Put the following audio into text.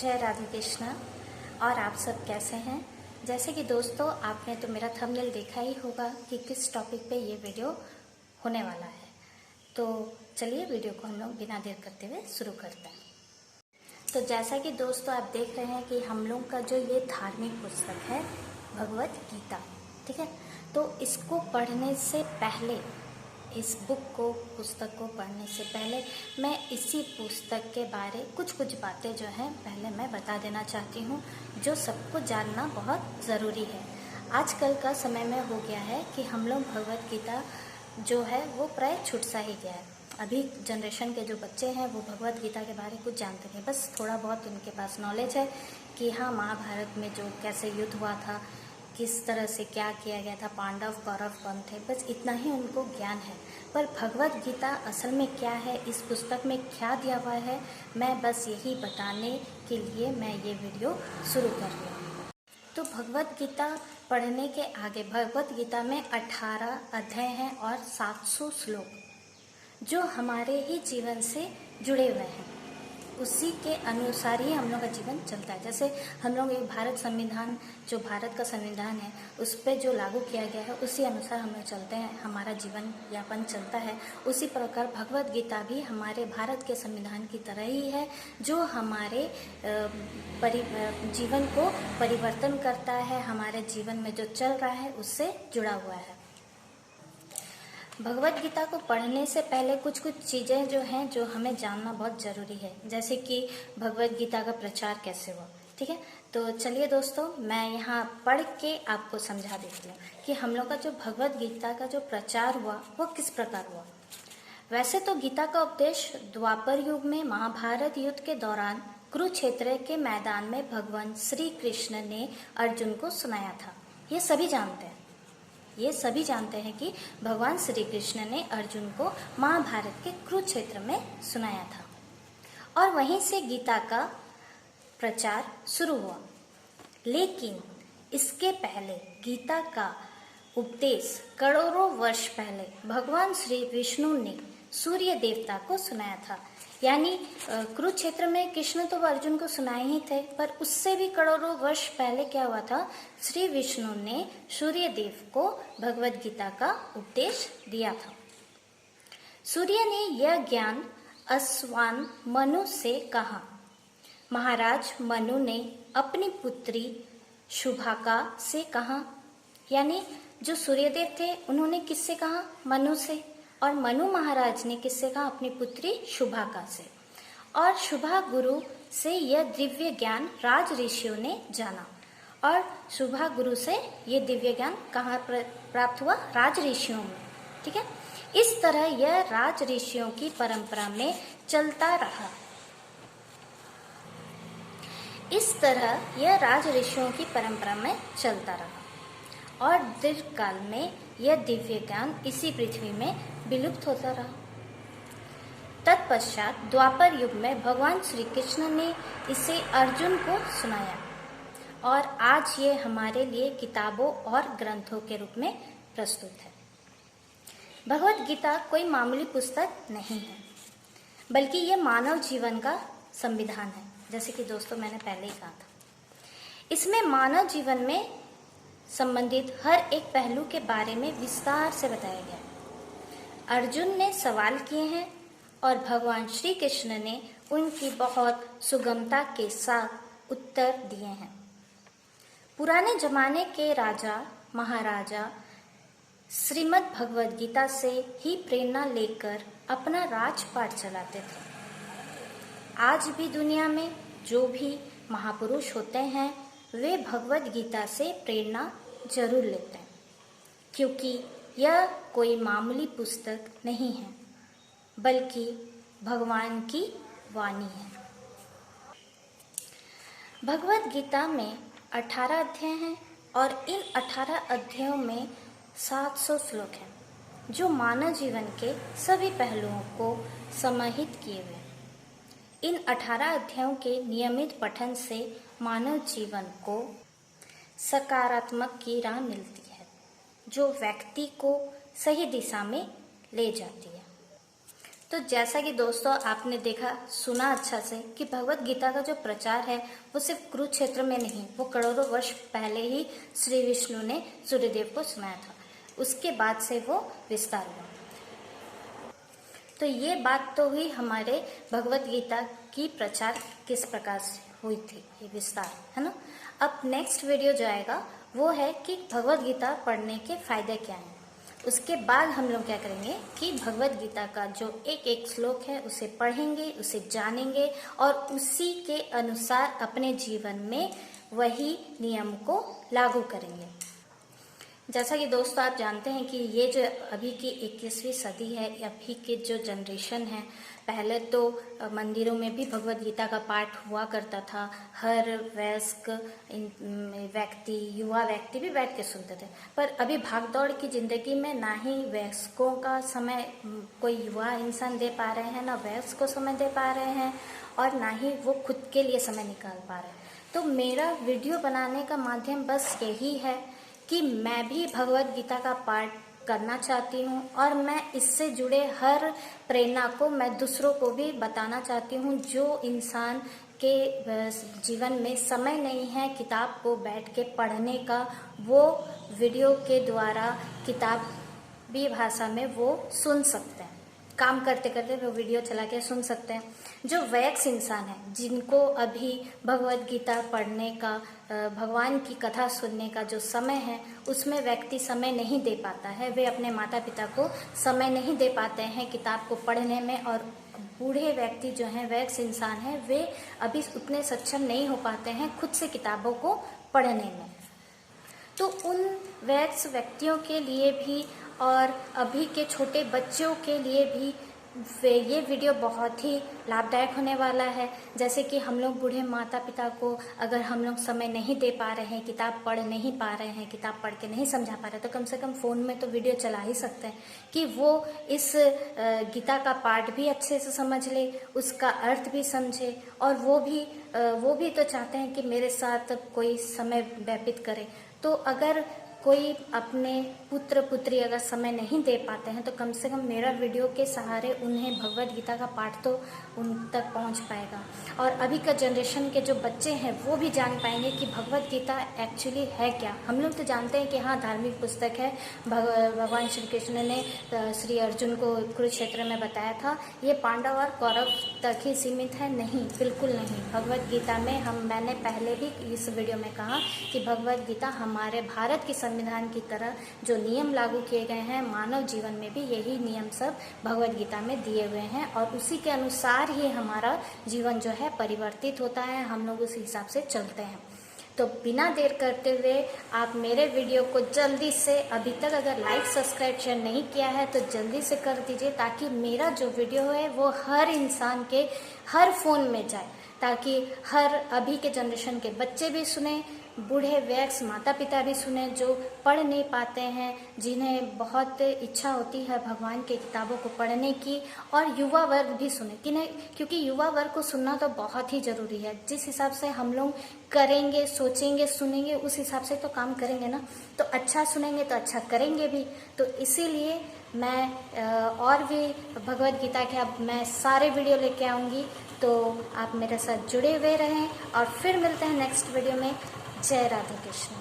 जय राधे कृष्णा। और आप सब कैसे हैं? जैसे कि दोस्तों, आपने तो मेरा थंबनेल देखा ही होगा कि किस टॉपिक पे ये वीडियो होने वाला है। तो चलिए वीडियो को हम लोग बिना देर करते हुए शुरू करते हैं। तो जैसा कि दोस्तों आप देख रहे हैं कि हम लोग का जो ये धार्मिक पुस्तक है भगवत गीता, ठीक है। तो इसको पढ़ने से पहले, इस पुस्तक को पढ़ने से पहले मैं इसी पुस्तक के बारे कुछ बातें जो हैं पहले मैं बता देना चाहती हूँ, जो सबको जानना बहुत ज़रूरी है। आजकल का समय में हो गया है कि हम लोग भगवत गीता जो है वो प्राय छूट सा ही गया है। अभी जनरेशन के जो बच्चे हैं वो भगवत गीता के बारे कुछ जानते नहीं, बस थोड़ा बहुत उनके पास नॉलेज है कि हाँ, महाभारत में जो कैसे युद्ध हुआ था, किस तरह से क्या किया गया था, पांडव कौरव कौन थे, बस इतना ही उनको ज्ञान है। पर भगवत गीता असल में क्या है, इस पुस्तक में क्या दिया हुआ है, मैं बस यही बताने के लिए मैं ये वीडियो शुरू कर रही हूँ। तो भगवत गीता पढ़ने के आगे, भगवत गीता में 18 अध्याय हैं और 700 श्लोक जो हमारे ही जीवन से जुड़े हुए हैं। उसी के अनुसार ही हम लोग का जीवन चलता है। जैसे हम लोग एक भारत संविधान, जो भारत का संविधान है, उस पर जो लागू किया गया है उसी अनुसार हम लोग चलते हैं, हमारा जीवन यापन चलता है। उसी प्रकार भगवत गीता भी हमारे भारत के संविधान की तरह ही है, जो हमारे जीवन को परिवर्तन करता है, हमारे जीवन में जो चल रहा है उससे जुड़ा हुआ है। भगवत गीता को पढ़ने से पहले कुछ चीज़ें जो हैं जो हमें जानना बहुत ज़रूरी है, जैसे कि भगवत गीता का प्रचार कैसे हुआ, ठीक है। तो चलिए दोस्तों, मैं यहाँ पढ़ के आपको समझा देती हूँ कि हम लोग का जो भगवत गीता का जो प्रचार हुआ वो किस प्रकार हुआ। वैसे तो गीता का उपदेश द्वापर युग में महाभारत युद्ध के दौरान कुरुक्षेत्र के मैदान में भगवान श्री कृष्ण ने अर्जुन को सुनाया था। ये सभी जानते हैं कि भगवान श्री कृष्ण ने अर्जुन को महाभारत के कुरुक्षेत्र में सुनाया था और वहीं से गीता का प्रचार शुरू हुआ। लेकिन इसके पहले गीता का उपदेश करोड़ों वर्ष पहले भगवान श्री विष्णु ने सूर्य देवता को सुनाया था। यानी कुरुक्षेत्र में कृष्ण तो अर्जुन को सुनाए ही थे, पर उससे भी करोड़ों वर्ष पहले क्या हुआ था, श्री विष्णु ने सूर्य देव को भगवत गीता का उपदेश दिया था। सूर्य ने यह ज्ञान अश्वान मनु से कहा। महाराज मनु ने अपनी पुत्री शुभाका से कहा। यानी जो सूर्यदेव थे उन्होंने किससे कहा, मनु से, और मनु महाराज ने किससे कहा, अपनी पुत्री शुभाका से। और शुभा गुरु से यह दिव्य ज्ञान राज ऋषियों ने जाना। और शुभा गुरु से ये दिव्य ज्ञान कहाँ प्राप्त हुआ, राज ऋषियों में, ठीक है। इस तरह यह राज ऋषियों की परंपरा में चलता रहा। और दीर्घ काल में यह दिव्य ज्ञान इसी पृथ्वी में विलुप्त होता रहा। तत्पश्चात द्वापर युग में भगवान श्री कृष्ण ने इसे अर्जुन को सुनाया और आज ये हमारे लिए किताबों और ग्रंथों के रूप में प्रस्तुत है। भगवत गीता कोई मामूली पुस्तक नहीं है, बल्कि ये मानव जीवन का संविधान है, जैसे कि दोस्तों मैंने पहले ही कहा था। इसमें मानव जीवन में संबंधित हर एक पहलू के बारे में विस्तार से बताया गया है। अर्जुन ने सवाल किए हैं और भगवान श्री कृष्ण ने उनकी बहुत सुगमता के साथ उत्तर दिए हैं। पुराने जमाने के राजा महाराजा श्रीमद् भगवद गीता से ही प्रेरणा लेकर अपना राजपाट चलाते थे। आज भी दुनिया में जो भी महापुरुष होते हैं वे भगवद गीता से प्रेरणा जरूर लेते हैं, क्योंकि यह कोई मामूली पुस्तक नहीं है, बल्कि भगवान की वाणी है। भगवद गीता में 18 अध्याय हैं और इन 18 अध्यायों में 700 श्लोक हैं, जो मानव जीवन के सभी पहलुओं को समाहित किए हुए हैं। इन 18 अध्यायों के नियमित पठन से मानव जीवन को सकारात्मक की राह मिलती है, जो व्यक्ति को सही दिशा में ले जाती है। तो जैसा कि दोस्तों आपने देखा सुना अच्छा से कि भगवत गीता का जो प्रचार है वो सिर्फ कुरुक्षेत्र में नहीं, वो करोड़ों वर्ष पहले ही श्री विष्णु ने सूर्यदेव को सुनाया था। उसके बाद से वो विस्तार हुआ। तो ये बात तो हुई हमारे भगवत गीता की प्रचार किस प्रकार से हुई थी, ये विस्तार है ना। अब नेक्स्ट वीडियो जो आएगा वो है कि भगवत गीता पढ़ने के फायदे क्या हैं। उसके बाद हम लोग क्या करेंगे कि भगवत गीता का जो एक एक श्लोक है उसे पढ़ेंगे, उसे जानेंगे और उसी के अनुसार अपने जीवन में वही नियम को लागू करेंगे। जैसा कि दोस्तों आप जानते हैं कि ये जो अभी की 21वीं सदी है, अभी के जो जनरेशन है, पहले तो मंदिरों में भी भगवत गीता का पाठ हुआ करता था। हर वयस्क व्यक्ति, युवा व्यक्ति भी बैठ के सुनते थे। पर अभी भागदौड़ की जिंदगी में ना ही वयस्कों का समय कोई युवा इंसान दे पा रहे हैं, ना वयस्क को समय दे पा रहे हैं और ना ही वो खुद के लिए समय निकाल पा रहे हैं। तो मेरा वीडियो बनाने का माध्यम बस यही है कि मैं भी भगवत गीता का पाठ करना चाहती हूँ और मैं इससे जुड़े हर प्रेरणा को मैं दूसरों को भी बताना चाहती हूँ। जो इंसान के जीवन में समय नहीं है किताब को बैठ के पढ़ने का, वो वीडियो के द्वारा किताबी भाषा में वो सुन सकते हैं। काम करते करते वो वीडियो चला के सुन सकते हैं। जो वयस्क इंसान है, जिनको अभी भगवत गीता पढ़ने का, भगवान की कथा सुनने का जो समय है उसमें व्यक्ति समय नहीं दे पाता है, वे अपने माता पिता को समय नहीं दे पाते हैं किताब को पढ़ने में। और बूढ़े व्यक्ति जो हैं, वयस्क इंसान हैं, वे अभी उतने सक्षम नहीं हो पाते हैं खुद से किताबों को पढ़ने में। तो उन वयस्क व्यक्तियों के लिए भी और अभी के छोटे बच्चों के लिए भी ये वीडियो बहुत ही लाभदायक होने वाला है। जैसे कि हम लोग बूढ़े माता पिता को अगर हम लोग समय नहीं दे पा रहे हैं, किताब पढ़ नहीं पा रहे हैं, किताब पढ़ के नहीं समझा पा रहे, तो कम से कम फ़ोन में तो वीडियो चला ही सकते हैं कि वो इस गीता का पाठ भी अच्छे से समझ ले, उसका अर्थ भी समझे और वो भी तो चाहते हैं कि मेरे साथ कोई समय व्यतीत करे। तो अगर कोई अपने पुत्र पुत्री अगर समय नहीं दे पाते हैं तो कम से कम मेरा वीडियो के सहारे उन्हें भगवत गीता का पाठ तो उन तक पहुंच पाएगा। और अभी का जनरेशन के जो बच्चे हैं वो भी जान पाएंगे कि भगवत गीता एक्चुअली है क्या। हम लोग तो जानते हैं कि हाँ, धार्मिक पुस्तक है, भगवान श्री कृष्ण ने श्री अर्जुन को कुरुक्षेत्र में बताया था, ये पांडव और कौरव तक ही सीमित है। नहीं, बिल्कुल नहीं। भगवत गीता में मैंने पहले भी इस वीडियो में कहा कि भगवत गीता हमारे भारत की संविधान की तरह जो नियम लागू किए गए हैं, मानव जीवन में भी यही नियम सब भगवत गीता में दिए हुए हैं और उसी के अनुसार ही हमारा जीवन जो है परिवर्तित होता है। हम लोग उस हिसाब से चलते हैं। तो बिना देर करते हुए आप मेरे वीडियो को जल्दी से, अभी तक अगर लाइक सब्सक्राइब शेयर नहीं किया है तो जल्दी से कर दीजिए, ताकि मेरा जो वीडियो है वो हर इंसान के हर फ़ोन में जाए, ताकि हर अभी के जनरेशन के बच्चे भी सुने, बूढ़े वयस्क माता पिता भी सुने जो पढ़ नहीं पाते हैं, जिन्हें बहुत इच्छा होती है भगवान के किताबों को पढ़ने की, और युवा वर्ग भी सुने कि नहीं, क्योंकि युवा वर्ग को सुनना तो बहुत ही ज़रूरी है। जिस हिसाब से हम लोग करेंगे, सोचेंगे, सुनेंगे, उस हिसाब से तो काम करेंगे ना। तो अच्छा सुनेंगे तो अच्छा करेंगे भी। तो इसीलिए मैं और भी भगवत गीता के अब मैं सारे वीडियो लेके आऊँगी, तो आप मेरे साथ जुड़े हुए रहें और फिर मिलते हैं नेक्स्ट वीडियो में। जय राधा कृष्ण।